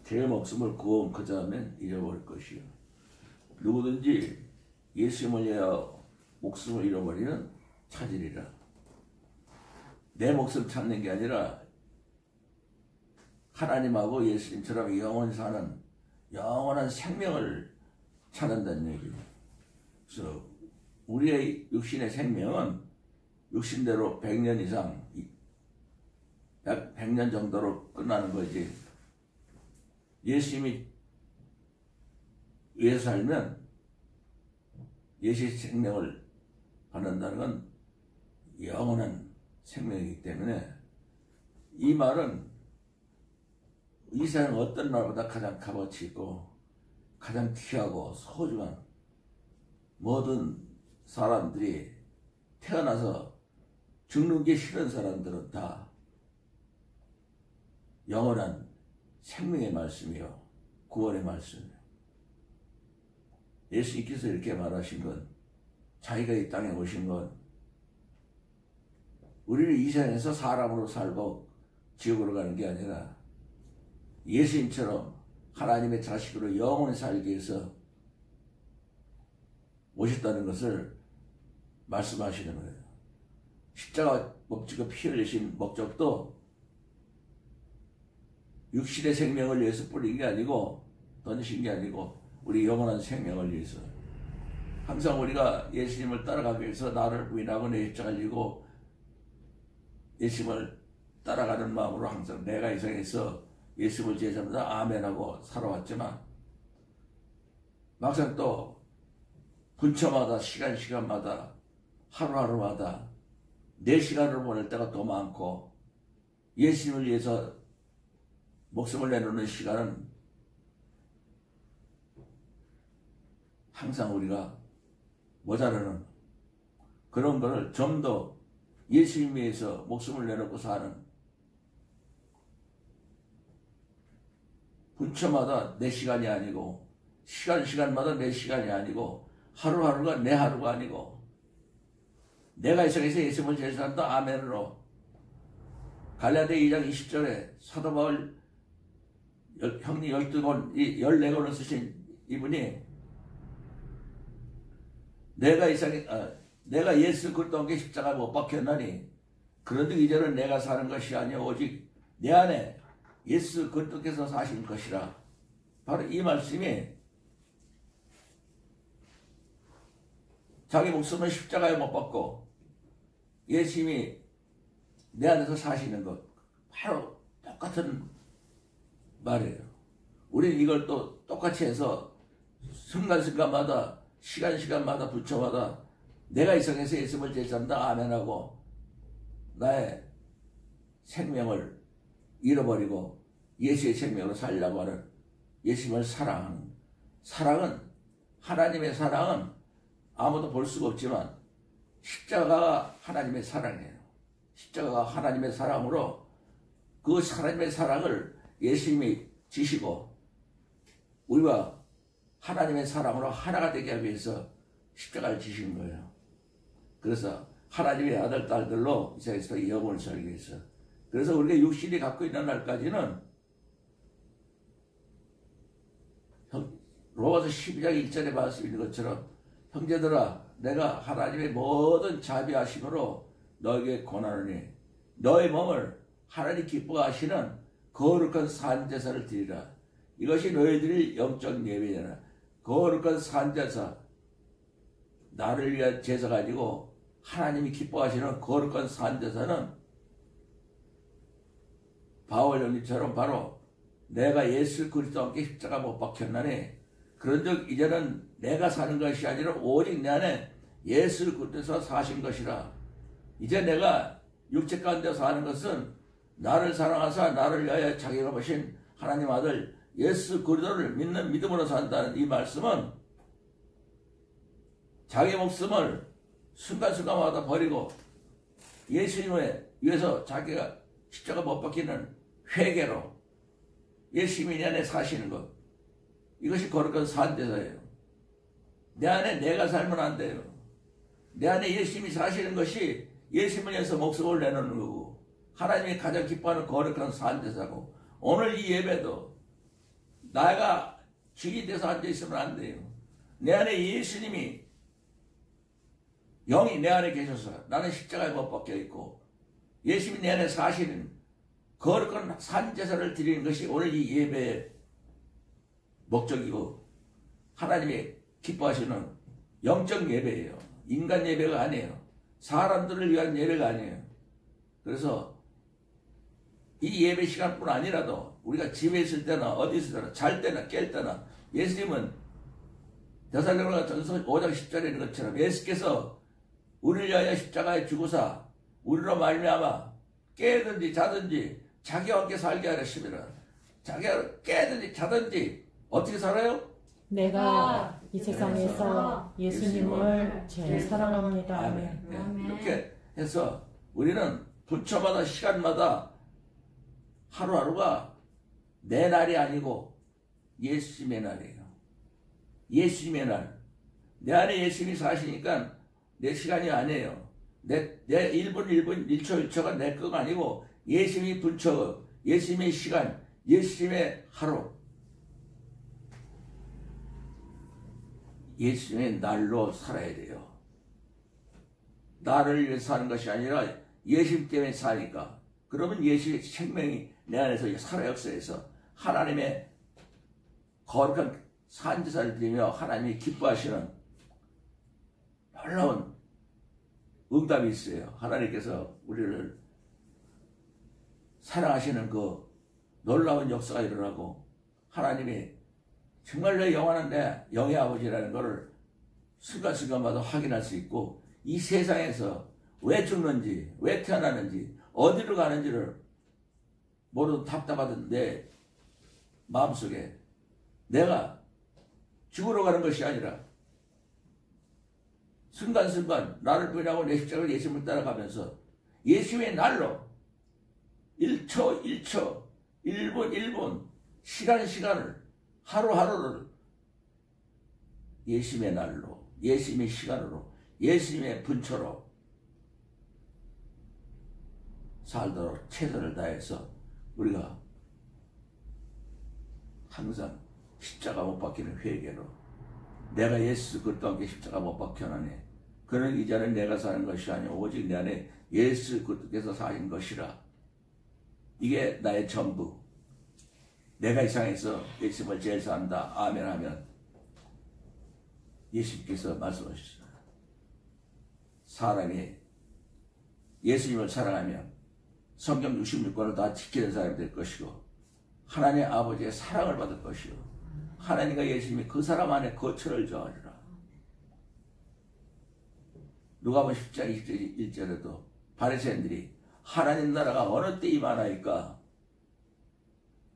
제 목숨을 구원 그 다음엔 잃어버릴 것이요. 누구든지 예수님을 위하여 목숨을 잃어버리는 찾으리라. 내 목숨 찾는 게 아니라 하나님하고 예수님처럼 영원히 사는 영원한 생명을 찾는다는 얘기예요. 그래서 우리의 육신의 생명은 육신대로 100년 이상, 약 100년 정도로 끝나는 거지. 예수님이 위해 살면 예수의 생명을 받는다는 건 영원한 생명이기 때문에 이 말은 이 세상 어떤 말보다 가장 값어치 있고 가장 귀하고 소중한 모든 사람들이 태어나서 죽는 게 싫은 사람들은 다 영원한 생명의 말씀이요 구원의 말씀이요. 예수님께서 이렇게 말하신 건 자기가 이 땅에 오신 건 우리를 이 세상에서 사람으로 살고 지옥으로 가는 게 아니라 예수님처럼 하나님의 자식으로 영원히 살기 위해서 오셨다는 것을 말씀하시는 거예요. 십자가 목적과 피 흘리신 목적도 육신의 생명을 위해서 뿌린 게 아니고 던지신 게 아니고 우리 영원한 생명을 위해서. 항상 우리가 예수님을 따라가기 위해서 나를 부인하고 내 십자가를 지고 예수님을 따라가는 마음으로 항상 내가 이 세상에서 예수님을 제자마다 아멘하고 살아왔지만 막상 또 분초마다 시간마다 하루하루마다 내 시간을 보낼 때가 더 많고 예수님을 위해서 목숨을 내놓는 시간은 항상 우리가 모자라는 그런 거를 좀 더 예수님 위해서 목숨을 내놓고 사는 분초마다 내 시간이 아니고 시간마다 내 시간이 아니고 하루하루가 내 하루가 아니고 내가 이 세상에서 예수님을 제일 산다 아멘으로 갈라디아 2장 20절에 사도 바울 형님 12권 14권을 쓰신 이분이 내가 이 세상에 내가 예수 그리스도 함께 십자가에 못 박혔나니 그런즉 이제는 내가 사는 것이 아니요 오직 내 안에 예수 그리스도께서 사신 것이라. 바로 이 말씀이 자기 목숨을 십자가에 못 박고 예수님이 내 안에서 사시는 것 바로 똑같은 말이에요. 우리는 이걸 또 똑같이 해서 순간순간마다 시간마다 부처마다 내가 이 세상에서 예수님을 제자한다 아멘하고 나의 생명을 잃어버리고 예수의 생명으로 살려고 하는 예수님을 사랑하는 사랑은 하나님의 사랑은 아무도 볼 수가 없지만 십자가가 하나님의 사랑이에요. 십자가가 하나님의 사랑으로 그 하나님의 사랑을 예수님이 지시고 우리가 하나님의 사랑으로 하나가 되게 하기 위해서 십자가를 지신 거예요. 그래서 하나님의 아들, 딸들로 이 세상에서 영원히 살기 위해서. 그래서 우리가 육신이 갖고 있는 날까지는 로마서 12장 1절에 말씀 있는 것처럼 형제들아 내가 하나님의 모든 자비하심으로 너에게 권하노니 너의 몸을 하나님 기뻐하시는 거룩한 산제사를 드리라. 이것이 너희들이 영적 예배잖아. 거룩한 산제사 나를 위한 제사 가지고 하나님이 기뻐하시는 거룩한 산제사는 바울 형님처럼 바로 내가 예수 그리스도와 함께 십자가 못 박혔나니 그런즉 이제는 내가 사는 것이 아니라 오직 내 안에 예수 그리스도께서 사신 것이라. 이제 내가 육체 가운데 사는 것은 나를 사랑하사 나를 위하여 자기가 보신 하나님 아들 예수 그리스도를 믿는 믿음으로 산다는 이 말씀은 자기 목숨을 순간순간마다 버리고 예수님을 위해서 자기가 십자가 못 박히는 회개로 예수님이 내 안에 사시는 것 이것이 거룩한 산제사예요. 내 안에 내가 살면 안 돼요. 내 안에 예수님이 사시는 것이 예수님을 위해서 목숨을 내놓는 거고 하나님이 가장 기뻐하는 거룩한 산제사고 오늘 이 예배도 나가 주인이 돼서 앉아있으면 안 돼요. 내 안에 예수님이 영이 내 안에 계셔서 나는 십자가에 못 박혀있고 예수님이 내 안에 사시는 거룩한 산제사를 드리는 것이 오늘 이 예배의 목적이고 하나님이 기뻐하시는 영적 예배예요. 인간 예배가 아니에요. 사람들을 위한 예배가 아니에요. 그래서 이 예배 시간뿐 아니라도 우리가 집에 있을 때나 어디 있을 때나 잘 때나 깰 때나 예수님은 데살로니가 전서 5장 10절에 있는 것처럼 예수께서 우리를 위하여 십자가에 죽으사 우리로 말미암아 깨든지 자든지 자기와 함께 살게 하셨습니다. 자기가 깨든지 자든지 어떻게 살아요? 내가 이 세상에서 예수님을 제일 사랑합니다. 아멘. 네. 이렇게 해서 우리는 부처마다 시간마다 하루하루가 내 날이 아니고 예수님의 날이에요. 예수님의 날. 내 안에 예수님이 사시니까 내 시간이 아니에요. 내 1분 1분 1초 1초가 내 거가 아니고 예수님이 분초, 예수님의 시간, 예수님의 하루. 예수님의 날로 살아야 돼요. 나를 위해 사는 것이 아니라 예수님 때문에 사니까. 그러면 예수의 생명이 내 안에서 살아 역사에서 하나님의 거룩한 산제사를 드리며 하나님이 기뻐하시는 놀라운 응답이 있어요. 하나님께서 우리를 사랑하시는 그 놀라운 역사가 일어나고 하나님이 정말로 영원한 내 영의 아버지라는 것을 순간순간마다 확인할 수 있고 이 세상에서 왜 죽는지 왜 태어나는지 어디로 가는지를 모르는 답답하던 내 마음속에 내가 죽으러 가는 것이 아니라 순간순간 나를 부인하고 내 십자가를 예수님을 따라가면서 예수의 날로 1초 1초 1분 1분 시간을 하루하루를 예수님의 날로 예수님의 시간으로 예수님의 분초로 살도록 최선을 다해서 우리가 항상 십자가 못 박히는 회개로 내가 예수 그리스도와 함께 십자가 못 박혀나니 그는 이제는 내가 사는 것이 아니오 오직 내 안에 예수 그리스도께서 사신 것이라. 이게 나의 전부. 내가 이 세상에서 예수님을 제일 사랑한다. 아멘 하면 예수님께서 말씀하셨습니다. 사람이 예수님을 사랑하면 성경 66권을 다 지키는 사람이 될 것이고 하나님 아버지의 사랑을 받을 것이요 하나님과 예수님이 그 사람 안에 거처를 정하리라. 누가복음 10장 1절에도 바리새인들이 하나님 나라가 어느 때 임하나이까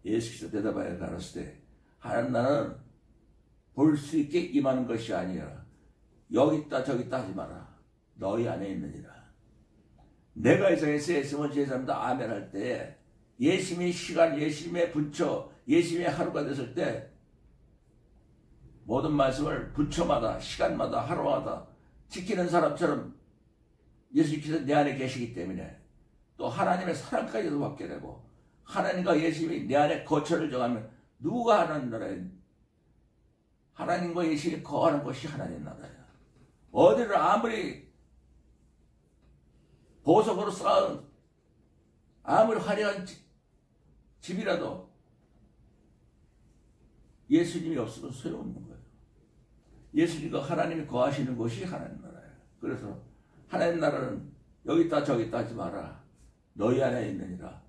예수께서 대답하여 가라사대 때 하나님 나라는 볼 수 있게 임하는 것이 아니라 여기 있다 저기 있다 하지 마라. 너희 안에 있느니라. 내가 이 세상에서 예수님을 제사합니다. 아멘 할 때 예수님의 시간, 예수님의 분초, 예수님의 하루가 됐을 때 모든 말씀을 분초마다 시간마다 하루마다 지키는 사람처럼 예수님께서 내 안에 계시기 때문에 또 하나님의 사랑까지도 받게 되고 하나님과 예수님이 내 안에 거처를 정하면 누가 하나님 나라에 하나님과 예수님이 거하는 것이 하나님 나라야. 어디를 아무리 보석으로 쌓은 아무리 화려한 집이라도 예수님이 없으면 소용없는 거예요. 예수님과 하나님이 거하시는 곳이 하나님 나라예요. 그래서 하나님 나라는 여기 있다 저기 있다 하지 마라. 너희 안에 있느니라.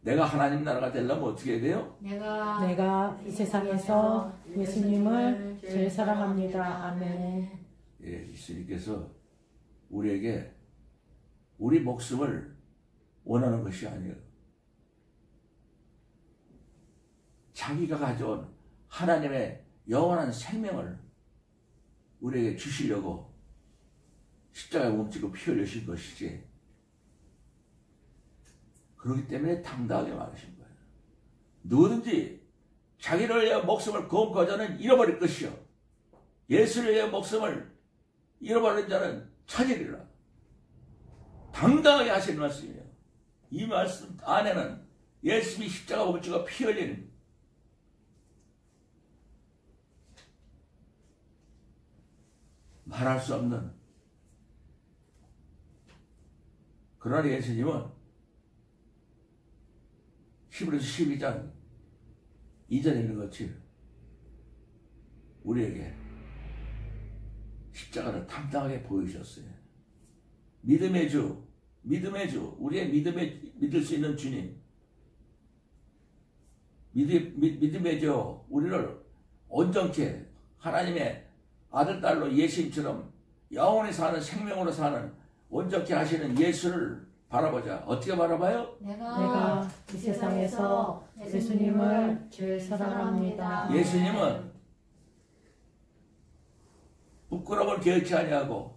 내가 하나님 나라가 되려면 어떻게 해야 돼요? 내가 이 세상에서 예수님을 제일 사랑합니다. 아멘. 예, 예수님께서 우리에게 우리 목숨을 원하는 것이 아니에요. 자기가 가져온 하나님의 영원한 생명을 우리에게 주시려고 십자가에 몸지고 피 흘리신 것이지. 그렇기 때문에 당당하게 말하신 거예요. 누구든지 자기를 위해 목숨을 거둔 자는 잃어버릴 것이요 예수를 위해 목숨을 잃어버린 자는 찾으리라. 당당하게 하시는 말씀이에요. 이 말씀 안에는 예수님이 십자가 몸지고 피 흘린 말할 수 없는 그러나 예수님은 히브리서 12장 2절에 있는 것이 우리에게 십자가를 당당하게 보이셨어요. 믿음의 주, 우리의 믿을 수 있는 주님, 믿음의 주, 우리를 온전케 하나님의 아들, 딸로 예수님처럼 영원히 사는 생명으로 사는 온전케 하시는 예수를 바라보자. 어떻게 바라봐요? 내가 이 세상에서 예수님을 제일 사랑합니다. 예수님은 부끄러움을 개의치 아니하고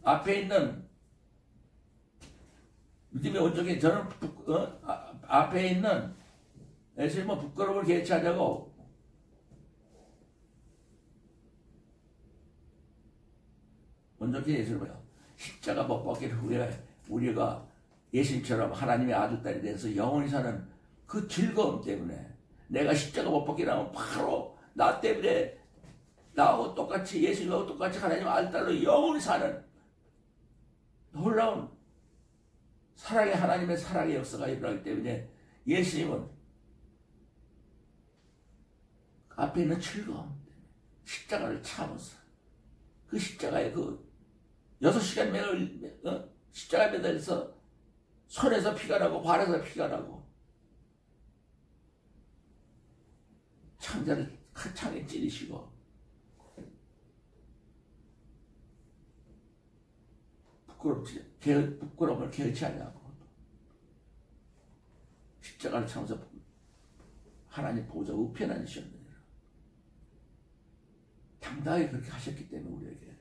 앞에 있는 믿음의 온전히 저는 앞에 있는 예수님은 부끄러움을 개의치 아니하고 온전히 예수를 봐요. 십자가 못 박힌 후에 우리가 예수님처럼 하나님의 아들, 딸이 돼서 영원히 사는 그 즐거움 때문에 내가 십자가 못 박히라면 바로 나 때문에 나하고 똑같이 예수님하고 똑같이 하나님 아들, 딸로 영원히 사는 놀라운 사랑의 하나님의 사랑의 역사가 일어나기 때문에 예수님은 앞에 있는 즐거움 십자가를 참아서 그 십자가에 그 6시간 십자가에 매달려서 손에서 피가 나고 발에서 피가 나고 창자를 창에 찌르시고 부끄러움을 개의치 아니하고 십자가를 참아서 하나님 보호자 우편에 앉으셨느니라. 당당하게 그렇게 하셨기 때문에 우리에게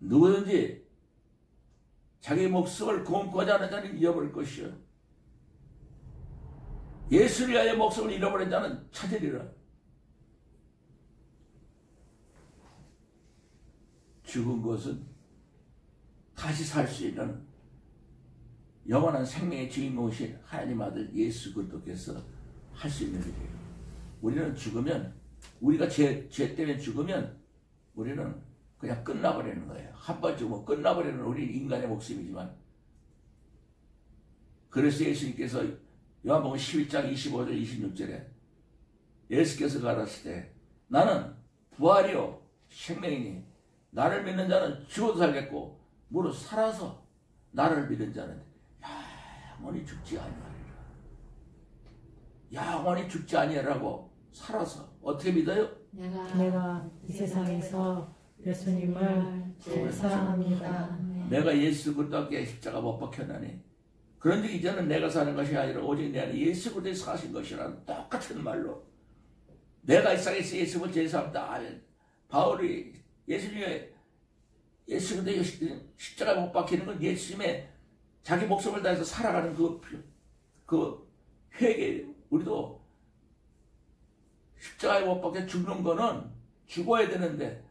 누구든지 자기 목숨을 공고하지 않은 자는 잃어버릴 것이요 예수를 위하여 목숨을 잃어버린 자는 찾으리라. 죽은 것은 다시 살 수 있는 영원한 생명의 주인공이신 하나님 아들 예수 그리스도께서 할 수 있는 일이에요. 우리는 죽으면 우리가 죄 때문에 죽으면 우리는 그냥 끝나버리는 거예요. 한 번 죽으면 끝나버리는 우리 인간의 목숨이지만 그래서 예수님께서 요한복음 11장 25절 26절에 예수께서 가라사대 때 나는 부활이요 생명이니 나를 믿는 자는 죽어도 살겠고 무릇 살아서 나를 믿는 자는 영원히 죽지 아니하리라. 영원히 죽지 아니하라고 살아서 어떻게 믿어요? 내가 이 세상에서 예수님을 제일 사랑합니다. 내가 예수 그리스도께 십자가 못 박혔나니 그런즉 이제는 내가 사는 것이 아니라 오직 내 안에 예수 그리스도의 사신 것이라는 똑같은 말로 내가 이 세상에서 예수를 제일 사랑합니다. 아멘. 바울이 예수님의 예수 그리스도의 십자가 못 박히는 건 예수님의 자기 목숨을 다해서 살아가는 그 회개. 우리도 십자가에 못 박혀 죽는 거는 죽어야 되는데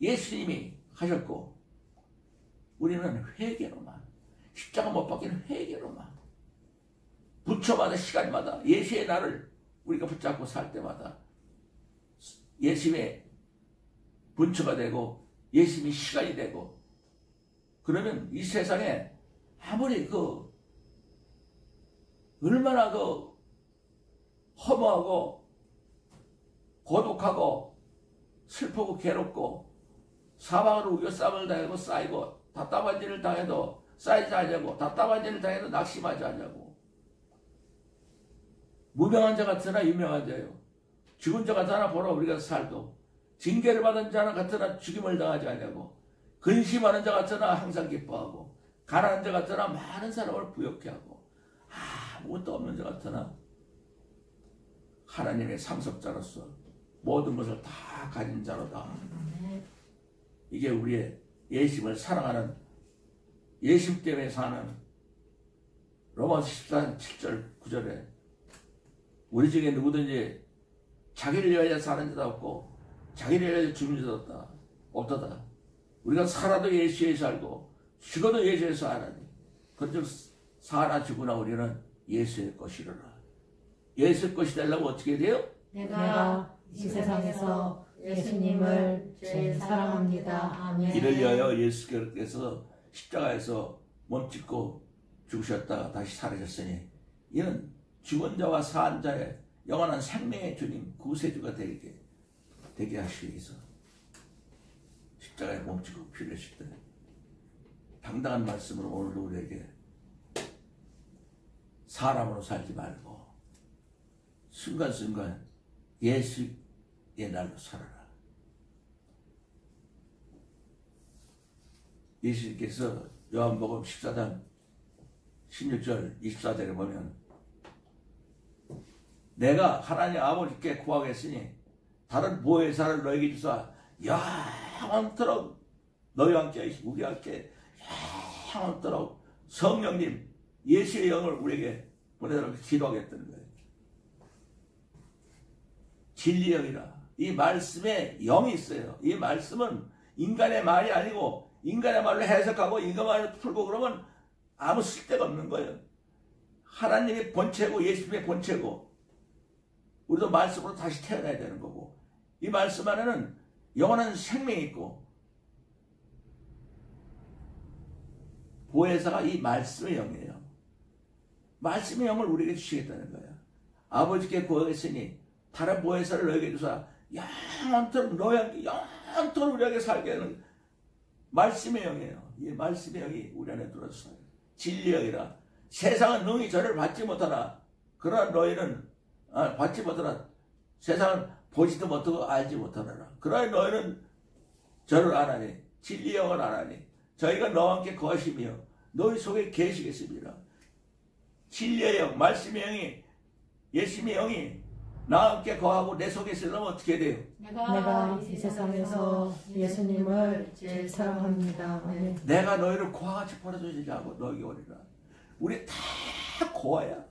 예수님이 하셨고 우리는 회개로만 십자가 못 박히는 회개로만 부처마다 시간마다 예수의 날을 우리가 붙잡고 살 때마다 예수님의 분처가 되고 예수님이 시간이 되고 그러면 이 세상에 아무리 얼마나 허무하고 고독하고 슬프고 괴롭고 사방으로 우겨싸움을 당하고 쌓이고 답답한 일을 당해도 쌓이지 않냐고 답답한 일을 당해도 낙심하지 않냐고 무명한 자 같으나 유명한 자요 죽은 자 같으나 보러 우리가 살도 징계를 받은 자는 같으나 죽임을 당하지 않냐고 근심하는 자 같으나 항상 기뻐하고 가난한 자 같으나 많은 사람을 부욕해 하고 아무것도 없는 자 같으나 하나님의 상속자로서 모든 것을 다 가진 자로다. 이게 우리의 예수님을 사랑하는 예수님 때문에 사는 로마서 14장 7절 9절에 우리 중에 누구든지 자기를 위하여 사는 자도 없고 자기를 위하여 죽는 자도 없다. 우리가 살아도 예수에 살고 죽어도 예수에 살아니 그런즉 살아 죽으나 우리는 예수의 것이로라. 예수의 것이 되려면 어떻게 돼요? 내가 이 세상에서 예수님을 제일 사랑합니다. 아멘. 이를 위하여 예수께서 십자가에서 몸짓고 죽으셨다가 다시 살아셨으니 이는 죽은 자와 산 자의 영원한 생명의 주님 구세주가 되게 하시기 위해서 십자가에 몸짓고 피를 흘리셨다. 당당한 말씀으로 오늘도 우리에게 사람으로 살지 말고 순간순간 예수의 날로 살아라. 예수님께서 요한복음 14장 16절 24절에 보면 내가 하나님 아버지께 구하겠으니 다른 보혜사를 너에게 주사 영원토록 너희와 함께 우리와 함께 영원토록 성령님 예수의 영을 우리에게 보내달라고 기도하겠다는 거예요. 진리의 영이라. 이 말씀에 영이 있어요. 이 말씀은 인간의 말이 아니고 인간의 말로 해석하고 인간의 말로 풀고 그러면 아무 쓸데가 없는 거예요. 하나님의 본체고 예수님의 본체고 우리도 말씀으로 다시 태어나야 되는 거고 이 말씀 안에는 영원한 생명이 있고 보혜사가 이 말씀의 영이에요. 말씀의 영을 우리에게 주시겠다는 거예요. 아버지께 구하겠으니 다른 보혜사를 너에게 주사 영원토록 너희와 함께 영원토록 우리에게 살게 하는 말씀의 영이에요. 이 말씀의 영이 우리 안에 들어서요. 진리의 영이라. 세상은 능히 저를 받지 못하나 그러나 너희는 받지 못하나 세상은 보지도 못하고 알지 못하느라. 그러나 너희는 저를 아나니 진리의 영을 아나니 저희가 너와 함께 거하시며 너희 속에 계시겠습니다. 진리의 영, 말씀의 영이 예수님의 영이 나와 함께 거하고 내 속에 있으려면 어떻게 돼요? 내가 이 세상에서 예수님을 제일 사랑합니다. 아멘. 내가 너희를 고아같이 버려주지 않고 너에게 오리라. 우리 다 고아야.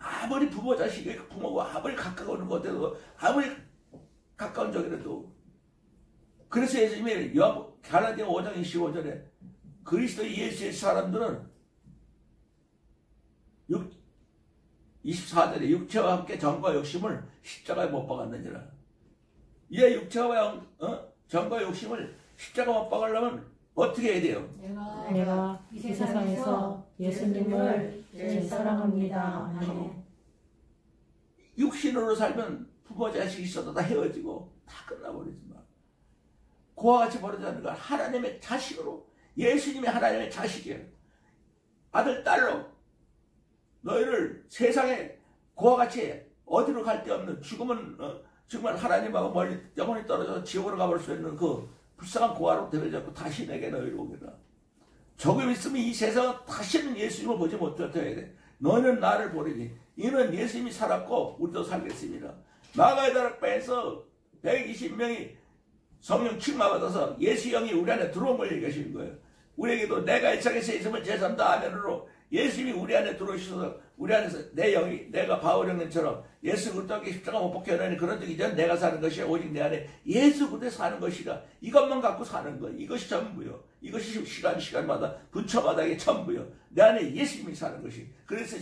아무리 부모 자식이 부모고 아무리 가까운 것 같아도 아무리 가까운 적이라도 그래서 예수님이 갈라디아 5장 25절에 그리스도 예수의 사람들은 24절에 육체와 함께 정과 욕심을 십자가에 못 박았느니라. 이 육체와 정과 욕심을 십자가 못 박으려면 어떻게 해야 돼요? 내가 이 세상에서 예수님을 제일 사랑합니다. 아멘. 육신으로 살면 부모 자식이 있어도 다 헤어지고 다 끝나버리지만 그와 같이 버려지는 건 하나님의 자식으로 예수님이 하나님의 자식이에요. 아들 딸로 너희를 세상에 그와 같이 어디로 갈 데 없는 죽음은 정말 하나님하고 멀리 영원히 떨어져서 지옥으로 가볼 수 있는 그 불쌍한 고아로 되어졌고 다시 내게 너희를 오게라. 조금 있으면 이 세상은 다시는 예수님을 보지 못해야 돼. 너는 나를 보리니 이는 예수님이 살았고 우리도 살겠습니다. 마가다락방에서 120명이 성령 충만받아서 예수 영이 우리 안에 들어온 걸 얘기하시는 거예요. 우리에게도 내가 이 세상에 있으면 제3다 아멘으로 예수님이 우리 안에 들어오셔서 우리 안에서 내 영이 내가 바울 형님처럼 예수 그리스도께 십자가 못 박혀 하나니 그런 적이 전 내가 사는 것이 오직 내 안에 예수 그리스도 사는 것이라. 이것만 갖고 사는 거예요. 이것이 전부요. 이것이 시간마다 분초마다 이게 전부요. 내 안에 예수님이 사는 것이. 그래서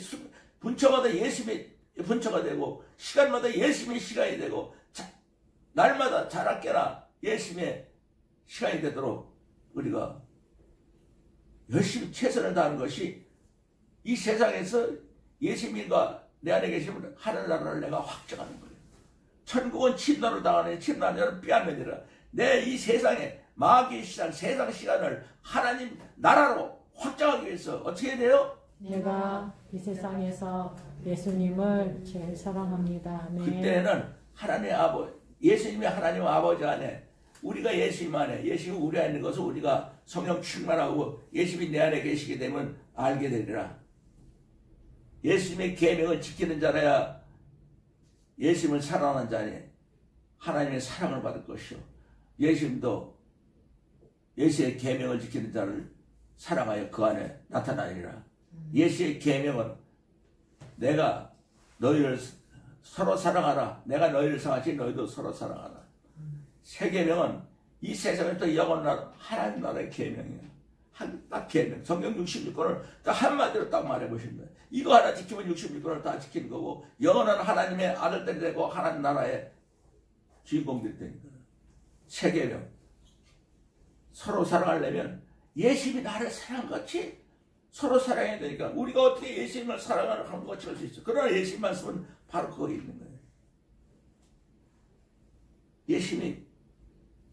분초마다 예수님이 분초가 되고 시간마다 예수님의 시간이 되고 날마다 자랄게나 예수님의 시간이 되도록 우리가 열심히 최선을 다하는 것이 이 세상에서 예수님과 내 안에 계시면 하늘나라를 내가 확정하는 거예요. 천국은 침노를 당하는 침노는 빼앗느니라. 내 이 세상에 마귀의 시간, 세상 시간을 하나님 나라로 확정하기 위해서 어떻게 해야 돼요? 내가 이 세상에서 예수님을 제일 사랑합니다. 아멘. 그때는 하나님 아버지, 예수님이 하나님 아버지 안에 우리가 예수님 안에, 예수님이 우리 안에 있는 것을 우리가 성령 충만하고 예수님이 내 안에 계시게 되면 알게 되리라. 예수님의 계명을 지키는 자라야 예수님을 사랑하는 자니 하나님의 사랑을 받을 것이요. 예수님도 예수의 계명을 지키는 자를 사랑하여 그 안에 나타나리라. 예수의 계명은 내가 너희를 서로 사랑하라. 내가 너희를 사랑하지 너희도 서로 사랑하라. 새 계명은 이 세상에서 영원한 하나님 나라의 계명이에요. 딱 계명, 성경 66권을 딱 한마디로 딱 말해보신 거예요. 이거 하나 지키면 66권을 다 지키는 거고, 영원한 하나님의 아들들이 되고 하나님 나라의 주인공들이 되는 거예요. 세 계명. 서로 사랑하려면 예수님이 나를 사랑한 것 같이 서로 사랑해야 되니까, 우리가 어떻게 예수님을 사랑하는 것 같이 할 수 있어. 그러나 예수님 말씀은 바로 거기 있는 거예요. 예수님이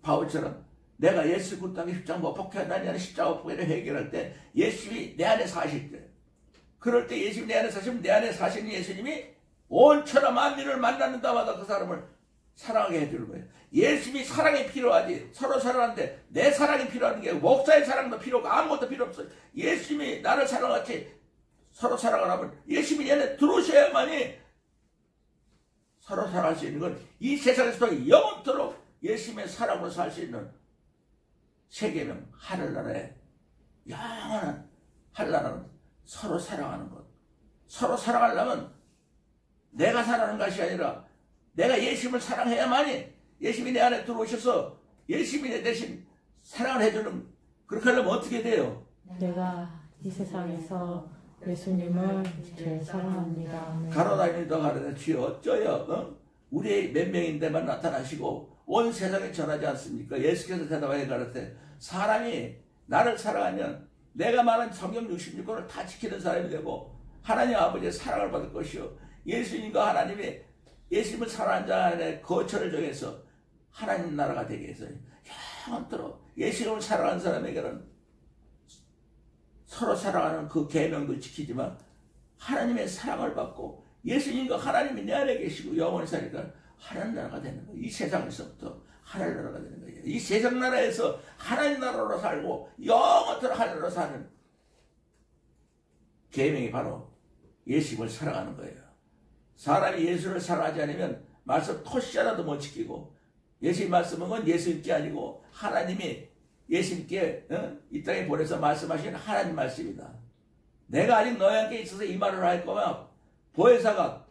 바울처럼 내가 예수 그 땅에 십자가 못 박혀 나는 십자가 못 박혀를 해결할 때 예수님이 내 안에 사실 때, 그럴 때 예수님이 내 안에 사시면 내 안에 사시는 예수님이 온 천하 만민을 만나는 데마다 그 사람을 사랑하게 해주는 거예요. 예수님이 사랑이 필요하지. 서로 사랑하는데 내 사랑이 필요한 게 목사의 사랑도 필요 없고 아무것도 필요 없어요. 예수님이 나를 사랑같이 서로 사랑을 하면 예수님이 내 안에 들어오셔야만이 서로 사랑할 수 있는 건 이 세상에서도 영원토록 예수님의 사랑으로 살 수 있는 세계명 하늘나라의 영원한 하늘나라는 서로 사랑하는 것. 서로 사랑하려면 내가 사랑하는 것이 아니라 내가 예수님을 사랑해야만이 예수님이 내 안에 들어오셔서 예수님이 내 대신 사랑을 해주는, 그렇게 하려면 어떻게 돼요? 내가 이 세상에서 예수님을 제일 사랑합니다. 가로다니면서 가로다 주여 어쩌여 우리 몇 명인데만 나타나시고 온 세상에 전하지 않습니까? 예수께서 대답하여 가르치되 사람이 나를 사랑하면 내가 말한 성경 66권을 다 지키는 사람이 되고 하나님 아버지의 사랑을 받을 것이요, 예수님과 하나님이 예수님을 사랑하는 자 안에 거처를 정해서 하나님 나라가 되게 해서 영원토록 예수님을 사랑하는 사람에게는 서로 사랑하는 그 계명도 지키지만 하나님의 사랑을 받고 예수님과 하나님이 내 안에 계시고 영원히 사니까 하나님 나라가 되는 거예요. 이 세상에서부터 하나님 나라가 되는 거예요. 이 세상 나라에서 하나님 나라로 살고 영원토록 하나님으로 사는 계명이 바로 예수님을 사랑하는 거예요. 사람이 예수를 사랑하지 않으면 말씀 토시 하나도 못 지키고, 예수님 말씀은 건 예수님께 아니고 하나님이 예수님께 이 땅에 보내서 말씀하신 하나님 말씀이다. 내가 아직 너희한테 있어서 이 말을 할 거면 보혜사가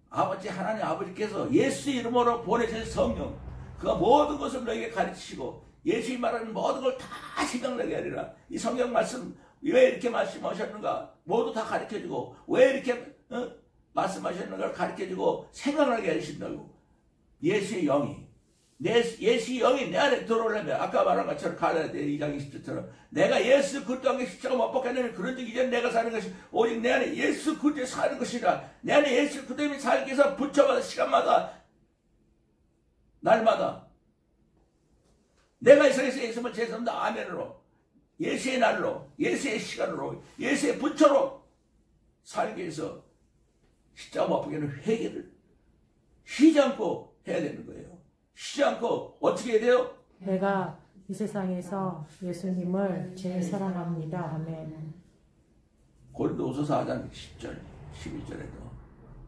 아버지 하나님 아버지께서 예수 이름으로 보내신 성령, 그가 모든 것을 너희에게 가르치시고 예수님 말하는 모든 걸 다 생각나게 하리라. 이 성경 말씀 왜 이렇게 말씀하셨는가 모두 다 가르쳐주고, 왜 이렇게 말씀하셨는 걸 가르쳐주고 생각나게 하신다고. 예수의 영이 예수의 영이 내 안에 들어오려면 아까 말한 것처럼 가라데 2장 20절처럼 내가 예수 그리스도 안에 십자가 못 박혔느니 그런 적 이전 내가 사는 것이 오직 내 안에 예수 그리스도에 사는 것이라. 내 안에 예수 그리스도님이 살기 위해서 부처마다 시간마다 날마다 내가 이 세상에서 예수님을 제사한다 아멘으로 예수의 날로 예수의 시간으로 예수의 부처로 살기 위해서 십자가 못 박히는 회개를 쉬지 않고 해야 되는 거예요. 쉬지 않고 어떻게 해야 돼요? 내가 이 세상에서 예수님을 제일 사랑합니다. 아멘. 고린도후서 4장 10절, 11절에도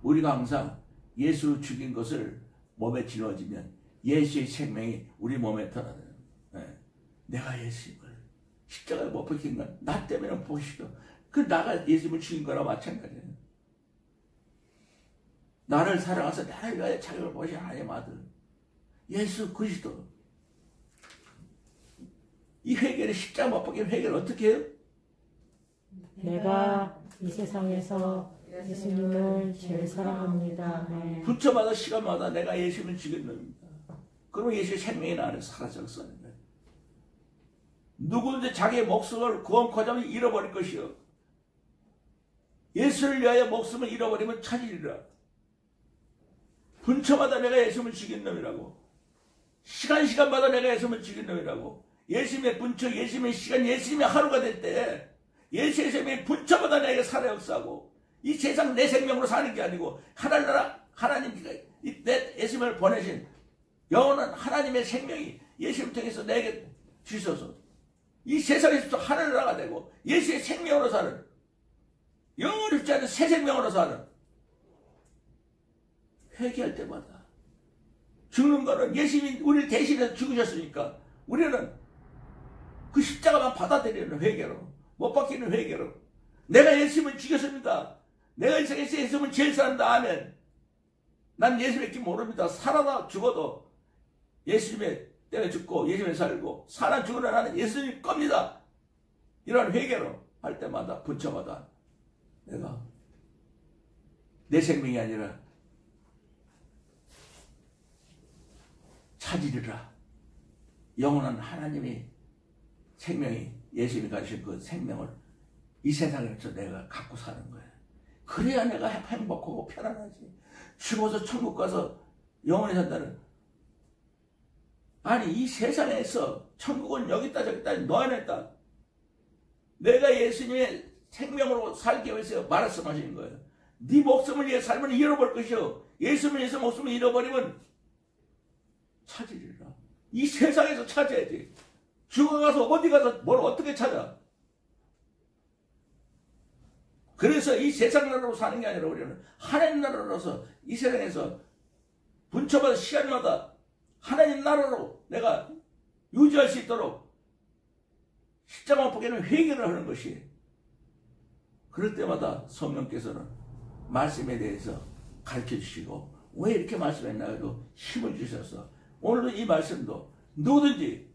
우리가 항상 예수를 죽인 것을 몸에 짊어지면 예수의 생명이 우리 몸에 터나는. 내가 예수님을 십자가에 못 박힌 건 나 때문에 보시죠. 그 나가 예수님을 죽인 거나 마찬가지예요. 나를 사랑해서 나를 위하여 자격을 보신 하나님 아들 예수 그리스도. 이 회개를 십자가 못 박힌 회개를 어떻게 해요? 내가 이 세상에서 예수님을 제일 사랑합니다. 아멘. 부처마다 시간마다 내가 예수님을 죽인 놈입니다. 그러면 예수의 생명이 나를 사라졌었는 거예요. 누구든지 자기의 목숨을 구원코자면 잃어버릴 것이요, 예수를 위하여 목숨을 잃어버리면 찾으리라. 분처마다 내가 예수님을 죽인 놈이라고. 시간마다 내가 예수님을 죽인 놈이라고. 예수님의 분처, 예수님의 시간, 예수님의 하루가 될 때 예수의 생명이 분처마다 내게 살아 역사하고, 이 세상 내 생명으로 사는 게 아니고 하늘나라 하나님께서 내 예수님을 보내신 영원한 하나님의 생명이 예수님을 통해서 내게 주셔서 이 세상에서도 하늘나라가 되고 예수의 생명으로 사는, 영원히 없지 않은 새 생명으로 사는. 회개할 때마다 죽는 거는 예수님이 우리를 대신해서 죽으셨으니까 우리는 그 십자가만 받아들이는 회개로, 못 박히는 회개로 내가 예수님을 죽였습니다. 내가 이 세상에서 예수님을 제일 사랑한다. 아멘. 난 예수님밖에 모릅니다. 살아나 죽어도 예수님의 때문에 죽고 예수님에 살고, 살아 죽으나 나는 예수님 겁니다. 이런 회개로 할 때마다 부처마다 내가 내 생명이 아니라 찾으리라. 영원한 하나님의 생명이 예수님이 가르친 그 생명을 이 세상에서 내가 갖고 사는 거야. 그래야 내가 행복하고 편안하지. 죽어서 천국 가서 영원히 산다는. 아니 이 세상에서 천국은 여기 있다 저기 있다 너 안에 있다. 내가 예수님의 생명으로 살기 위해서 말씀하시는 거예요. 네 목숨을 위해 살면 잃어버릴 것이요. 예수님을 위해서 목숨을 잃어버리면 찾으리라. 이 세상에서 찾아야지. 죽어가서 어디 가서 뭘 어떻게 찾아. 그래서 이 세상 나라로 사는 게 아니라 우리는 하나님 나라로서 이 세상에서 분초마다 시간마다 하나님 나라로 내가 유지할 수 있도록 십자가 못 보게는 회개를 하는 것이. 그럴 때마다 성령께서는 말씀에 대해서 가르쳐 주시고 왜 이렇게 말씀했나 해도 힘을 주셔서 오늘도 이 말씀도 누구든지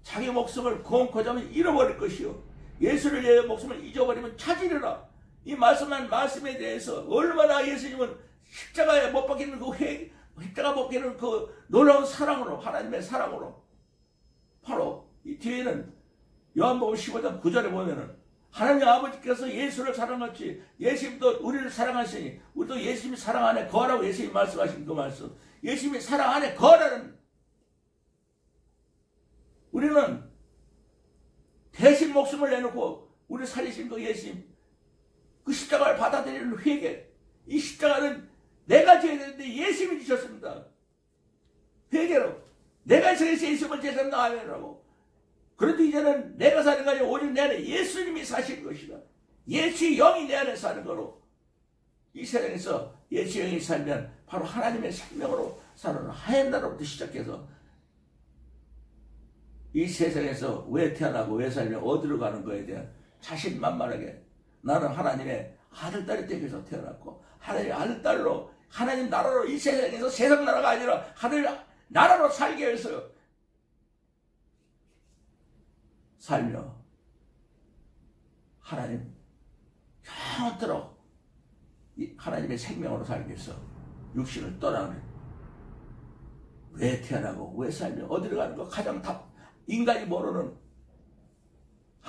자기 목숨을 구원코자 하면 잃어버릴 것이요 예수를 위해 목숨을 잊어버리면 찾으리라. 이 말씀한 말씀에 대해서 얼마나 예수님은 십자가에 못 박히는 십자가 못 박히는 그 놀라운 사랑으로 하나님의 사랑으로 바로 이 뒤에는 요한복음 15장 9절에 보면은 하나님 아버지께서 예수를 사랑하지 예수님도 우리를 사랑하시니 우리도 예수님이 사랑 안에 거하라고 예수님이 말씀하신 그 말씀. 예수님이 사랑 안에 거하라는 우리는 대신 목숨을 내놓고 우리 살리신 그 예수님 그 십자가를 받아들이는 회개. 이 십자가는 내가 져야 되는데 예수님이 지셨습니다. 회개로 내가 저에서 예수님을 제사는 나아내라고. 그런데 이제는 내가 사는 게 아니라 오직 내 안에 예수님이 사실 것이다. 예수의 영이 내 안에 사는 거로 이 세상에서 예수의 영이 살면 바로 하나님의 생명으로 사는 하얀 나라부터 시작해서 이 세상에서 왜 태어나고 왜 살며 어디로 가는 거에 대한 자신만만하게 나는 하나님의 아들딸이 되기 위해서 태어났고 하나님의 아들딸로 하나님 나라로 이 세상에서 세상 나라가 아니라 하늘 나라로 살기 위해서 살며 하나님 영원토록 하나님의 생명으로 살기 위해서 육신을 떠나는 왜 태어나고 왜 살며 어디로 가는 거 가장 인간이 모르는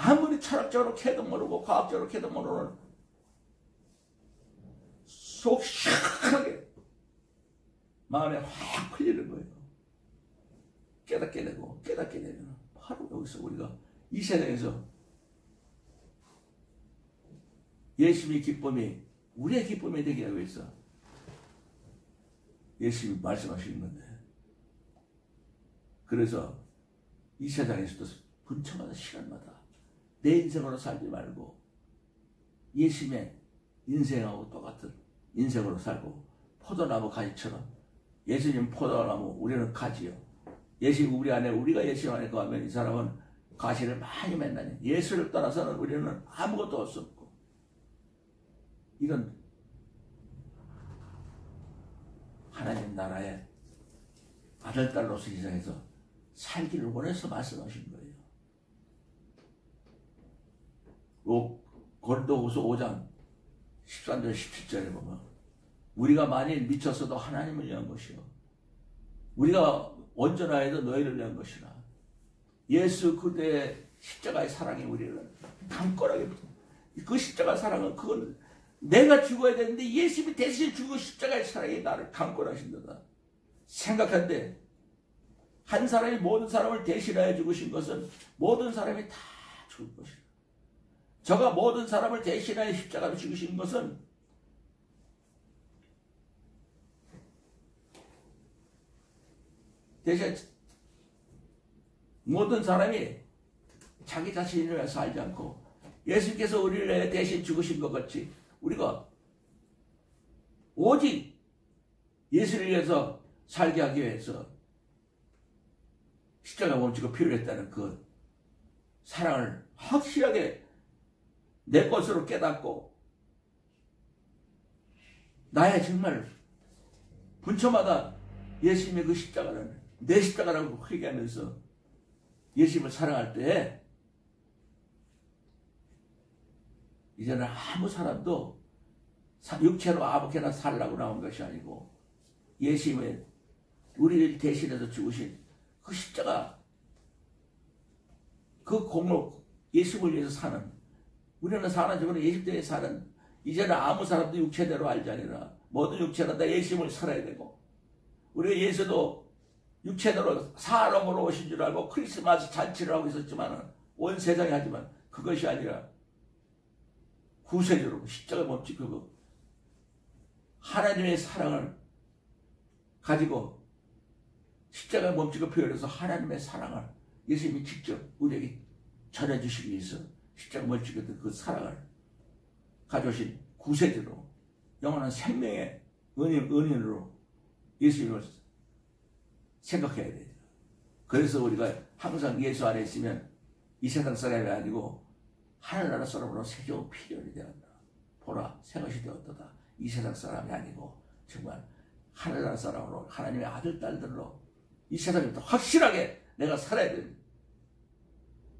아무리 철학적으로 캐도 모르고 과학적으로 캐도 모르는 속 시원하게 마음에 확 풀리는 거예요. 깨닫게 되고 깨닫게 되면 바로 여기서 우리가 이 세상에서 예수님의 기쁨이 우리의 기쁨이 되기 위해서 예수님이 말씀하시는 건데 그래서 이 세상에서도 분초마다 시간마다 내 인생으로 살지 말고 예수님의 인생하고 똑같은 인생으로 살고 포도나무 가지처럼 예수님 포도나무 우리는 가지요. 예수님 우리 안에 우리가 예수님 안에 거하면 이 사람은 가시를 많이 맺나니 예수를 떠나서는 우리는 아무것도 할 수 없고 이런 하나님 나라의 아들딸로서 이 세상에서 살기를 원해서 말씀하신 거예요. 고린도후서 5장 13절 17절에 보면 우리가 만일 미쳤어도 하나님을 위한 것이요 우리가 온전하여도 너희를 위한 것이라. 예수 그대의 십자가의 사랑이 우리를 강건하게 그 십자가 사랑은 그건 내가 죽어야 되는데 예수님이 대신 죽은 십자가의 사랑이 나를 강건하신다. 생각한데 한 사람이 모든 사람을 대신하여 죽으신 것은 모든 사람이 다 죽을 것이다. 저가 모든 사람을 대신하여 십자가로 죽으신 것은 대신 모든 사람이 자기 자신을 위해서 살지 않고 예수님께서 우리를 위해 대신 죽으신 것 같이 우리가 오직 예수를 위해서 살게 하기 위해서 십자가 멈추고 피를 했다는 그 사랑을 확실하게 내 것으로 깨닫고 나의 정말 분초마다 예수님의 그 십자가는 내 십자가라고 회개하면서 예수님을 사랑할 때 이제는 아무 사람도 육체로 아무렇게나 살라고 나온 것이 아니고 예수님의 우리를 대신해서 죽으신 그 십자가 그 공로 예수를 위해서 사는 우리는 사는 죽으는 예수님에 사는 이제는 아무 사람도 육체대로 알지 아니라 모든 육체는 다 예수님을 살아야 되고 우리가 예수도 육체대로 사람으로 오신 줄 알고 크리스마스 잔치를 하고 있었지만 온 세상이 하지만 그것이 아니라 구세주로 십자가 몸짓고 하나님의 사랑을 가지고 십자가 몸짓고 표현해서 하나님의 사랑을 예수님이 직접 우리에게 전해주시기 위해서 십자가 몸짓고 그 사랑을 가져오신 구세주로 영원한 생명의 은인으로 예수님을 생각해야 돼요. 그래서 우리가 항상 예수 안에 있으면 이 세상 사람이 아니고 하늘나라 사람으로 새겨운 필연이 되었다. 보라 새것이 되었도다. 이 세상 사람이 아니고 정말 하늘나라 사람으로 하나님의 아들 딸들로 이 세상에부터 확실하게 내가 살아야 됩니다.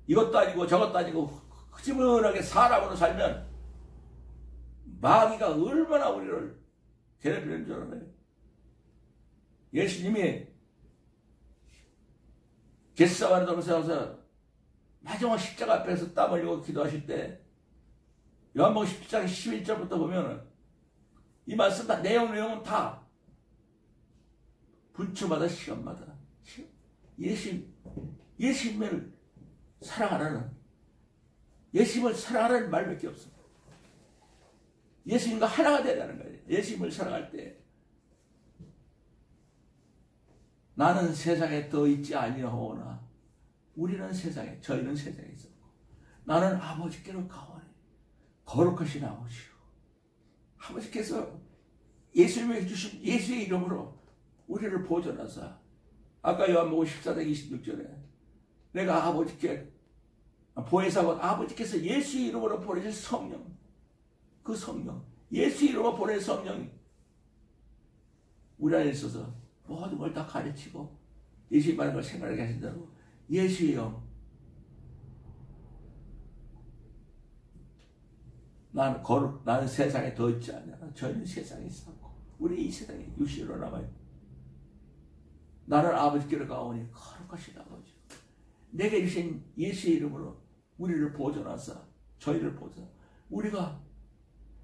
이것도 아니고 저것도 아니고 흐지문하게 사람으로 살면 마귀가 얼마나 우리를 괴롭히는 줄 알아요. 예수님이 겟세마네 동산에서 마지막 십자가 앞에서 땀 흘리고 기도하실 때 요한복음 17장 11절부터 보면은 이 말씀 다 내용은 다 분초마다 시간마다 예수님을 사랑하라는 예수님을 사랑하라는 말밖에 없습니다. 예수님과 하나가 되라는 거예요. 예수님을 사랑할 때 나는 세상에 더 있지 아니하오나 우리는 세상에 저희는 세상에 있었고 나는 아버지께로 가오니 거룩하신 아버지요. 아버지께서 예수님이 주신 예수의 이름으로 우리를 보존하사 아까 요한복음 14장 26절에 내가 아버지께 보혜사고 아버지께서 예수의 이름으로 보내신 성령 그 성령 예수의 이름으로 보낸 성령이 우리 안에 있어서 모든 걸 다 가르치고 예수님 말하는 걸 생각하게 하신다고 예수의 영 나는 세상에 더 있지 않냐 저희는 세상에 있었고 우리 이 세상에 육신으로 남아있고 나는 아버지께로 가오니 거룩하신 아버지 내게 주신 예수의 이름으로 우리를 보존하사 저희를 보존 우리가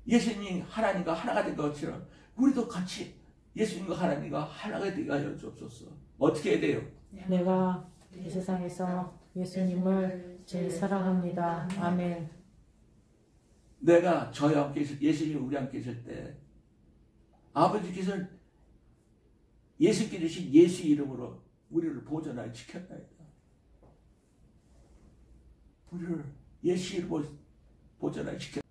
예수님 하나님과 하나가 된 것처럼 우리도 같이 예수님과 하나님과 하나가 되게 하여 주옵소서. 어떻게 해야 돼요? 내가 이 세상에서 예수님을 제일 사랑합니다. 아멘. 내가 저와 함께 있을 예수님이 우리 함께 있을 때 아버지께서 예수께 주신 예수 이름으로 우리를 보존하여 지켰나이다. 우리를 예수 이름으로 보존하여 지켰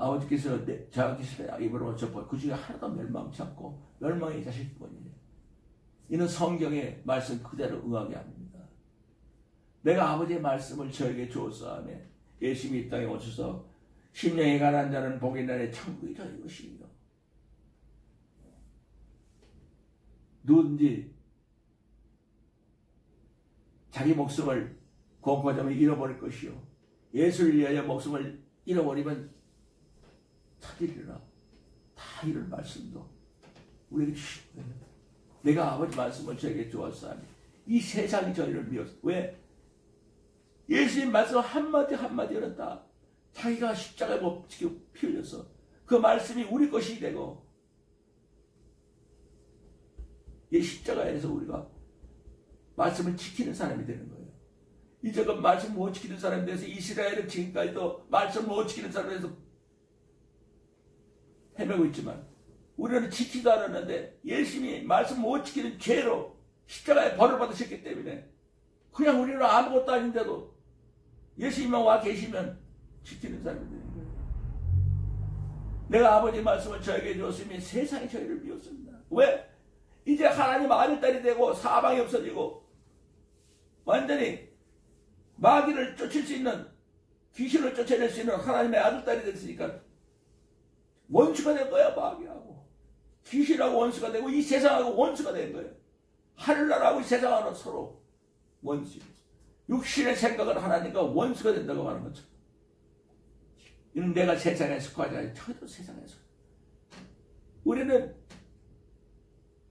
아버지께서 저와 함께 있을 때 입으로 접어 그 중에 하나도 멸망치 않고 멸망의 자식뿐이에요. 이는 성경의 말씀 그대로 응하게 합니다. 내가 아버지의 말씀을 저에게 주었사오며 예수님이 이 땅에 오셔서 심령이 가난한 자는 복이 나니 천국이 저희 것이며 누군지 자기 목숨을 공포자면 잃어버릴 것이요 예수를 위하여 목숨을 잃어버리면 찾으리라. 다 이런 말씀도 우리에게 주신 거예요. 내가 아버지 말씀을 저에게 주었사오며 이 세상이 저희를 미웠어. 왜? 예수님 말씀 한마디 한마디는 다 자기가 십자가에 못 지켜 피 흘려서 그 말씀이 우리 것이 되고 이 십자가에서 우리가 말씀을 지키는 사람이 되는 거예요. 이제 그 말씀 못 지키는 사람에 대해서 이스라엘은 지금까지도 말씀 못 지키는 사람에 대해서 헤매고 있지만 우리는 지키지도 않았는데 예수님이 말씀 못 지키는 죄로 십자가에 벌을 받으셨기 때문에 그냥 우리는 아무것도 아닌데도 예수님만 와 계시면 지키는 사람이 되는 거예요. 내가 아버지 말씀을 저에게 주었으면 세상이 저희를 미웠습니다. 왜? 이제 하나님 아들딸이 되고 사방이 없어지고 완전히 마귀를 쫓을 수 있는 귀신을 쫓아낼 수 있는 하나님의 아들딸이 됐으니까 원수가 된 거야. 마귀하고 귀신하고 원수가 되고 이 세상하고 원수가 된 거예요. 하늘나라하고 이 세상하고 서로 원수. 육신의 생각은 하나님과 원수가 된다고 하는 거죠. 이는 내가 세상에 속하지 않아요. 저희도 세상에 속해요. 우리는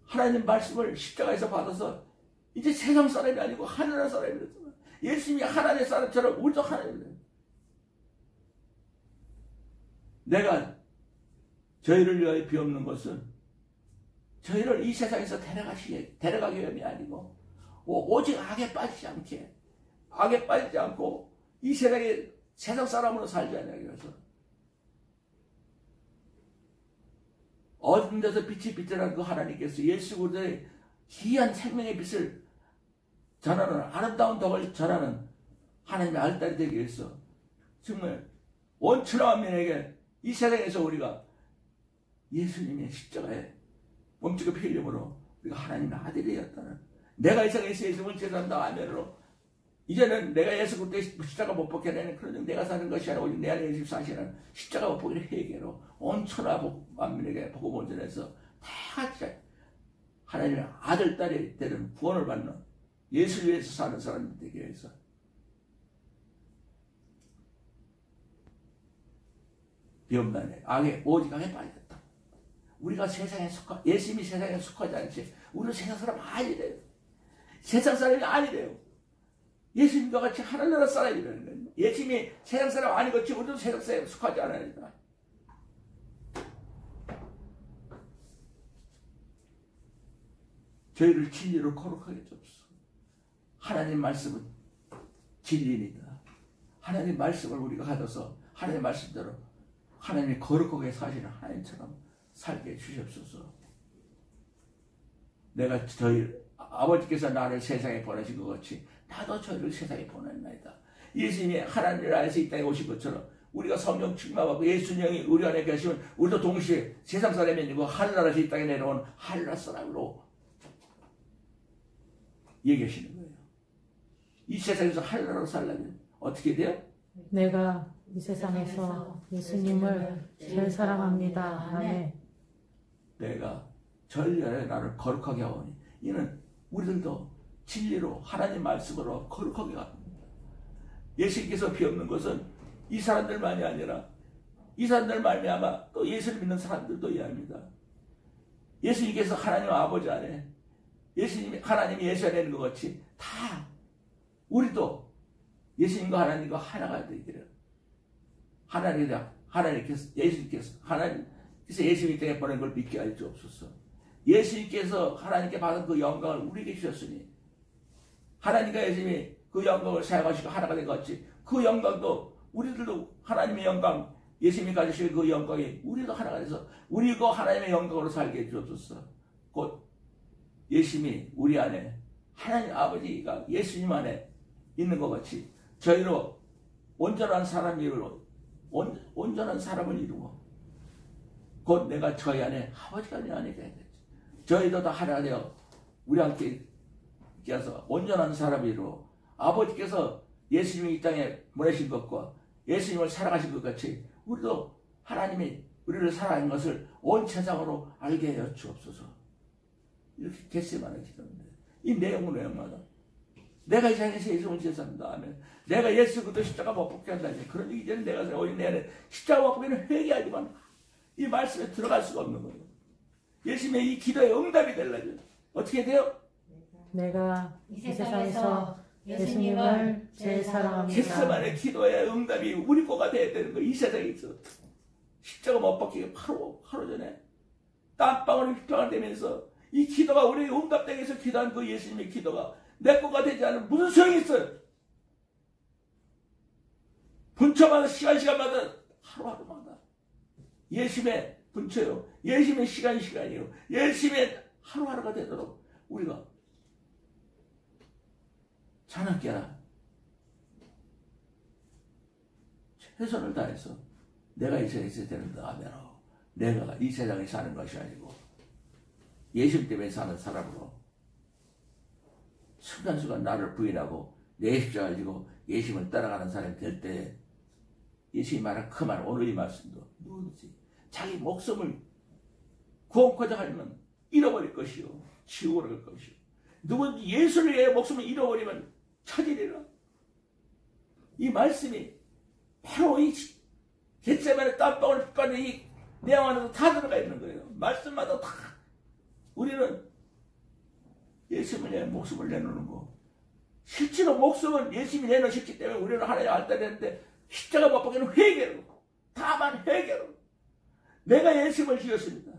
하나님 말씀을 십자가에서 받아서 이제 세상 사람이 아니고 하늘나라 사람이 됐잖아요. 예수님이 하나님의 사람처럼 우리도 하나님이 돼요. 내가 저희를 위하여 비옵는 것은 저희를 이 세상에서 데려가기 위함이 아니고 오직 악에 빠지지 않고 이 세상 사람으로 살지 않냐고 해서 어둠 데서 빛이 빛이라는 그 하나님께서 예수 그리스도의 귀한 생명의 빛을 전하는 아름다운 덕을 전하는 하나님의 알딸이 되기 위해서 정말 온 천하만민에게 이 세상에서 우리가 예수님의 십자가에 몸짓고 피 흘림으로 우리가 하나님의 아들이 되었다는, 내가 이 세상에서 예수님을 제사한다 아멘으로 이제는 내가 예수 그리스도의 십자가 못 벗게 되는 그런 내가 사는 것이 아니라 오직 내 안에 예수 사시는 십자가 못 벗기를 회개로 온 천하만민에게 복음 원전해서 다 같이 하나님의 아들 딸이 되는 구원을 받는 예수를 위해서 사는 사람이 되기 위해서 비옵나네 악에 오직 악에 빠졌다. 우리가 세상에 예수님이 세상에 속하지 않지 우리는 세상 사람 아니래요. 세상 사람이 아니래요. 예수님과 같이 하늘나라 사람이라는 거예요. 예수님이 세상 사람 아니겠지 우리도 세상 사람에 속하지 않으니까. 저희를 진리로 거룩하게 줍소. 하나님 말씀은 진리입니다. 하나님 말씀을 우리가 가져서 하나님 말씀대로 하나님이 거룩하게 사시는 하나님처럼 살게 해주시옵소서. 내가 저희 아버지께서 나를 세상에 보내신 것 같이 나도 저희를 세상에 보냈나이다. 예수님이 하나님을 안에서 이 땅에 오신 것처럼 우리가 성령 충만하고 예수님이 우리 안에 계시면 우리도 동시에 세상 사람이 아니고 하늘나라에서 이 땅에 내려온 하늘나라 사람으로 얘기하시는 거예요. 이 세상에서 하늘나라로 살려면 어떻게 돼요? 내가 이 세상에서 예수님을 제일 사랑합니다. 아멘. 내가 전례에 나를 거룩하게 하오니 이는 우리들도 진리로 하나님 말씀으로 거룩하게 합니다. 예수님께서 비없는 것은 이 사람들만이 아니라 이 사람들 말미암아 또 예수를 믿는 사람들도 이해합니다. 예수님께서 하나님 아버지 안에 하나님이 예수 안에 있는 것 같이 다 우리도 예수님과 하나님과 하나가 되기를 하나님께서 예수님 때문에 보낸 걸 믿게 할 수 없었어. 예수님께서 하나님께 받은 그 영광을 우리에게 주셨으니 하나님과 예수님이 그 영광을 사용하시고 하나가 된 것 같이 그 영광도 우리들도 하나님의 영광 예수님이 가지실 그 영광이 우리도 하나가 돼서 우리가 하나님의 영광으로 살게 해주옵소서. 곧 예수님이 우리 안에 하나님 아버지가 예수님 안에 있는 것 같이 저희로 온전한 사람으로 온전한 사람을 이루고 곧 내가 저희 안에 아버지가 내 안에 되겠지. 저희도 다 하나가 되어 우리 함께 계서 온전한 사람을 이루고 아버지께서 예수님이 이 땅에 보내신 것과 예수님을 사랑하신 것 같이 우리도 하나님이 우리를 사랑하는 것을 온 세상으로 알게 하여 주옵소서. 이렇게 겟세마네 기도합니다. 이 내용은 내용마다 내가 이 세상에서 예수님을 제사한다 하면 내가 예수 그리스도 십자가 못 벗게 한다. 그런 얘기 이제는 내가 오직 내 안에 십자가 못 벗기는 회개하지만 이 말씀에 들어갈 수가 없는 거예요. 예수님의 이 기도의 응답이 되려면 어떻게 돼요? 내가 이 세상에서 예수님을 제일 사랑합니다. 겟세마네 기도의 응답이 우리 거가 돼야 되는 거예요. 이 세상에 있어. 십자가 못 벗기기 하루 전에 땀방울이 휘방울 되면서 이 기도가 우리 응답되기 위해서 기도한 그 예수님의 기도가 내 거가 되지 않으면 무슨 소용이 있어요? 분초마다 시간마다 하루하루마다 예수님의 분초요. 예수님의 시간이요. 예수님의 하루하루가 되도록 우리가 자나깨나 최선을 다해서 내가 이 세상에 있어야 된다 하면 내가 이 세상에 사는 것이 아니고 예수님 때문에 사는 사람으로 순간순간 나를 부인하고 내 십자가를 지고 예수님을 따라가는 사람이 될 때 예수님이 말한 그 말 오늘 이 말씀도 누구든지 자기 목숨을 구원코자 하면 잃어버릴 것이요 지옥으로 갈 것이요 누구든지 예수를 위해 목숨을 잃어버리면 찾으리라. 이 말씀이 바로 이 겟세마네 땀방울 빛바는 이 내용 안에도 다 들어가 있는 거예요. 말씀마다 다. 우리는 예수님을 위해 목숨을 내놓는 거. 실제로 목숨은 예수님이 내놓으셨기 때문에 우리는 하나님 알따를 했는데 십자가 못 박기는 회개로. 다만 회개로. 내가 예수님을 지었습니다.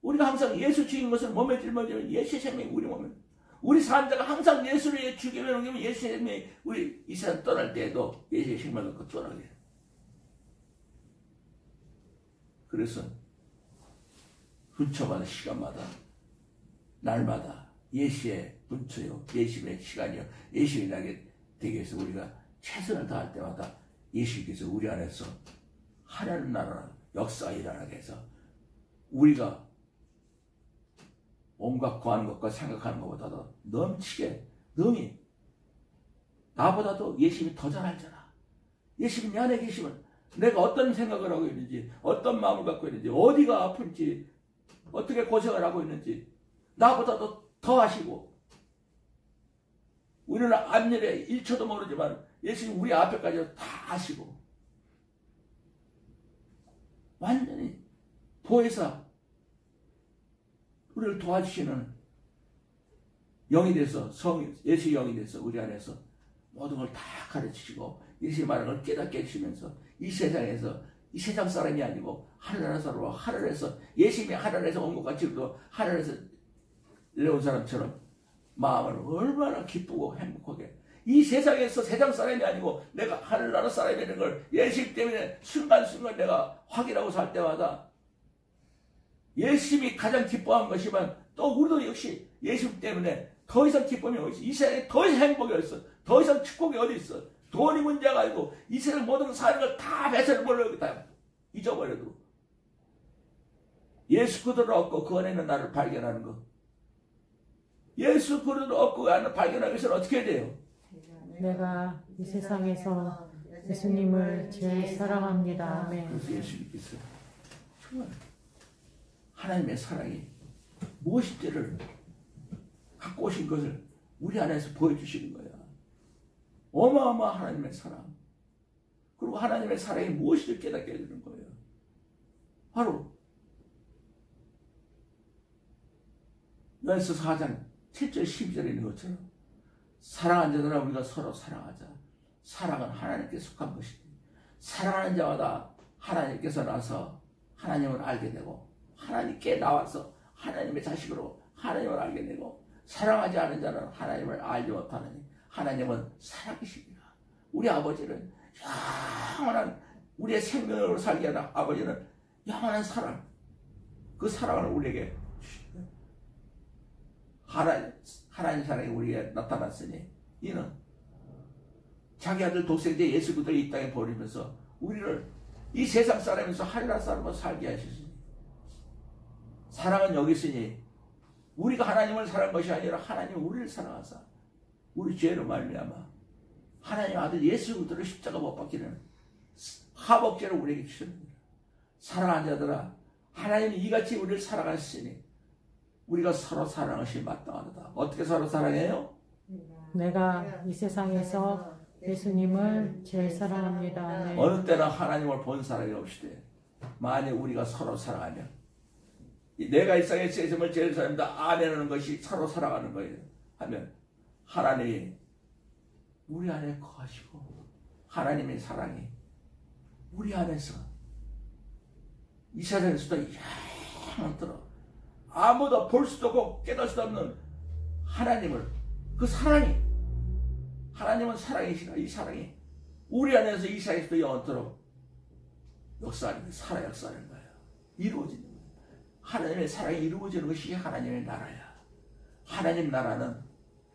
우리가 항상 예수 죽인 것을 몸에 짊어지면 예수의 생명이 우리 몸에. 우리 산자가 항상 예수를 죽이며 넘기면 예수의 생명이 우리 이 세상 떠날 때에도 예수의 생명을 갖고 떠나게 해요. 그래서 분초마다 시간마다 날마다 예수의 분초요, 예수의 시간이요, 예수의 날이 되기 위해서 우리가 최선을 다할 때마다 예수께서 우리 안에서 하나님 나라 역사가 일어나게 해서 우리가 온갖 구하는 것과 생각하는 것보다도 넘치게 능히 나보다도 예수님이 더 잘 알잖아. 예수님이 내 안에 계시면 내가 어떤 생각을 하고 있는지, 어떤 마음을 갖고 있는지, 어디가 아픈지, 어떻게 고생을 하고 있는지 나보다도 더 아시고, 우리는 앞일에 1초도 모르지만 예수님 우리 앞에까지 다 아시고, 완전히 보혜사 우리를 도와주시는 영이 돼서, 예수의 영이 돼서 우리 안에서 모든 걸 다 가르치시고 예수의 말하는 걸 깨닫게 해주시면서 이 세상에서, 이 세상 사람이 아니고 하늘나라 사람으로 하늘에서, 예수님이 하늘에서 온 것 같이 우리도 하늘에서 내려온 사람처럼 마음을 얼마나 기쁘고 행복하게, 이 세상에서 세상 사람이 아니고 내가 하늘나라 사람이라는 걸 예수님 때문에 순간순간 내가 확인하고 살 때마다 예수님이 가장 기뻐한 것이면 또 우리도 역시 예수님 때문에 더 이상 기쁨이 어디 있어? 이 세상에 더 이상 행복이 어디 있어? 더 이상 축복이 어디 있어? 돈이 문제가 아니고 이 세상 모든 사는 걸 다 배설을 다 잊어버려도 예수 그리스도를 얻고 그 안에 있는 나를 발견하는 것. 예수 그리스도를 얻고 그 안을 발견하기 위해서는 어떻게 해야 돼요? 내가 이 세상에서 예수님을 제일 사랑합니다. 아멘. 그래서 예수님께서 정말 하나님의 사랑이 무엇인지를 갖고 오신 것을 우리 안에서 보여주시는 거야. 어마어마한 하나님의 사랑. 그리고 하나님의 사랑이 무엇인지 깨닫게 해주는 거예요. 바로 요한서 4장 7절 12절에 있는 것처럼 사랑하는 자들아 우리가 서로 사랑하자. 사랑은 하나님께 속한 것이니 사랑하는 자마다 하나님께서 나서 하나님을 알게 되고 하나님께 나와서 하나님의 자식으로 하나님을 알게 되고, 사랑하지 않은 자는 하나님을 알지 못하느니 하나님은 사랑이십니다. 우리 아버지는 영원한, 우리의 생명으로 살게 하는 아버지는 영원한 사랑, 그 사랑을 우리에게 주십니다. 하나님 사랑이 우리에게 나타났으니 이는 자기 아들 독생자 예수 그리스도를 이 땅에 버리면서 우리를 이 세상 사람에서 하늘나라 사람으로 살게 하셨으니, 사랑은 여기 있으니 우리가 하나님을 사랑한 것이 아니라 하나님은 우리를 사랑하사 우리 죄로 말미암아 하나님 아들 예수 그리스도를 십자가 못 박히는 화복제를 우리에게 주셨습니다. 사랑하는 자들아 하나님이 이같이 우리를 사랑하시니 우리가 서로 사랑하시 마땅하다. 어떻게 서로 사랑해요? 내가 이 세상에서 예수님을 제일 사랑합니다. 아멘. 어느 때나 하나님을 본 사람이 없으되 만약 우리가 서로 사랑하면, 내가 이 세상에 예수님을 제일 사랑합니다. 아멘하는 것이 서로 사랑하는 거예요. 하면 하나님이 우리 안에 거하시고 하나님의 사랑이 우리 안에서 이 세상에서도 영원토록 아무도 볼 수도 없고 깨달을 수도 없는 하나님을, 그 사랑이, 하나님은 사랑이시라. 이 사랑이 우리 안에서 이 세상에서도 영원토록 역사하는 거예요. 살아 역사하는 거예요. 이루어지는 거예요. 하나님의 사랑이 이루어지는 것이 하나님의 나라야. 하나님 나라는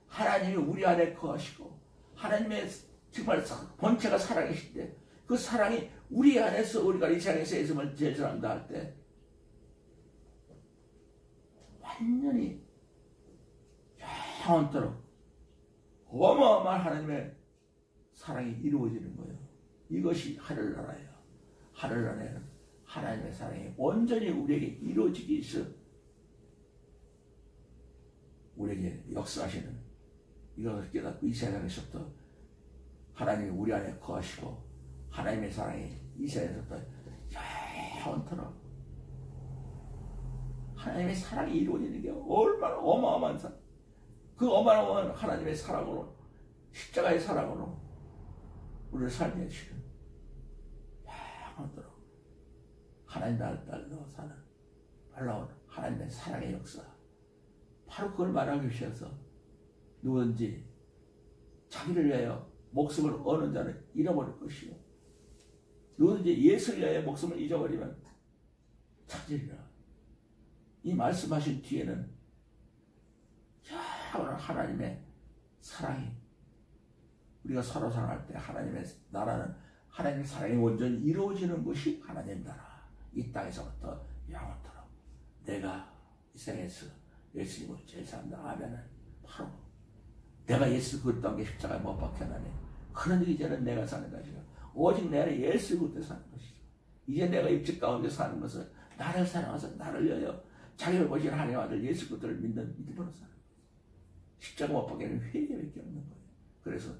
하나님이 우리 안에 거하시고 하나님의 정말 본체가 사랑이신데 그 사랑이 우리 안에서, 우리가 이 세상에서 예수님을 제일 사랑한다 할 때 완전히 영원토록 어마어마한 하나님의 사랑이 이루어지는 거예요. 이것이 하늘나라예요. 하늘나라에는 하나님의 사랑이 온전히 우리에게 이루어지기 위해서 우리에게 역사하시는, 이것을 깨닫고 이 세상에서부터 하나님이 우리 안에 거하시고 하나님의 사랑이 이 세상에서부터 영원토록 하나님의 사랑이 이루어지는 게 얼마나 어마어마한 사랑. 그 어마어마한 하나님의 사랑으로 십자가의 사랑으로 우리를 살게 해주시는 영원토록 하나님 나를 따라 사는 놀라운 하나님의 사랑의 역사. 바로 그걸 말하기 위해서 누구든지 자기를 위하여 목숨을 얻는 자는 잃어버릴 것이요 누구든지 예수를 위하여 목숨을 잊어버리면 찾으리라. 이 말씀하신 뒤에는 하나님의 사랑이 우리가 서로 사랑할 때 하나님의 나라는 하나님의 사랑이 온전히 이루어지는 것이 하나님의 나라. 이 땅에서부터 영원토록 내가 이 세상에서 예수님을 제일 산다 하면은 바로 내가 예수 그리스도 게 십자가에 못 박혀나니 그런 이제는 내가 사는 것이요 오직 내 안에 예수 그리스도 사는 것이죠. 이제 내가 입집 가운데 사는 것은 나를 사랑하사 나를 위하여 자기를 보시는 하나님의 아들 예수 그리스도를 믿는 믿음으로 사는 거예요. 십자가 못 박히는 회개밖에 없는 거예요. 그래서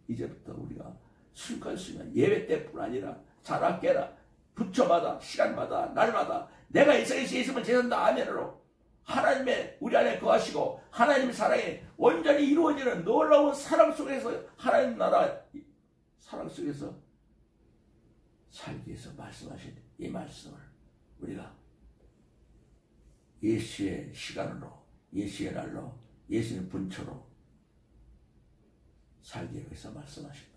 이제부터 우리가 술까지 쓰면 예배 때뿐 아니라 자라 깨라 부처마다 시간마다 날마다 내가 이 세상에 있으면 제선다 아멘으로 하나님의 우리 안에 거하시고 하나님의 사랑이 온전히 이루어지는 놀라운 사랑 속에서 하나님 나라 사랑 속에서 살기 위해서 말씀하신 이 말씀을 우리가 예수의 시간으로 예수의 날로 예수의 분초로 살기 위해서 말씀하신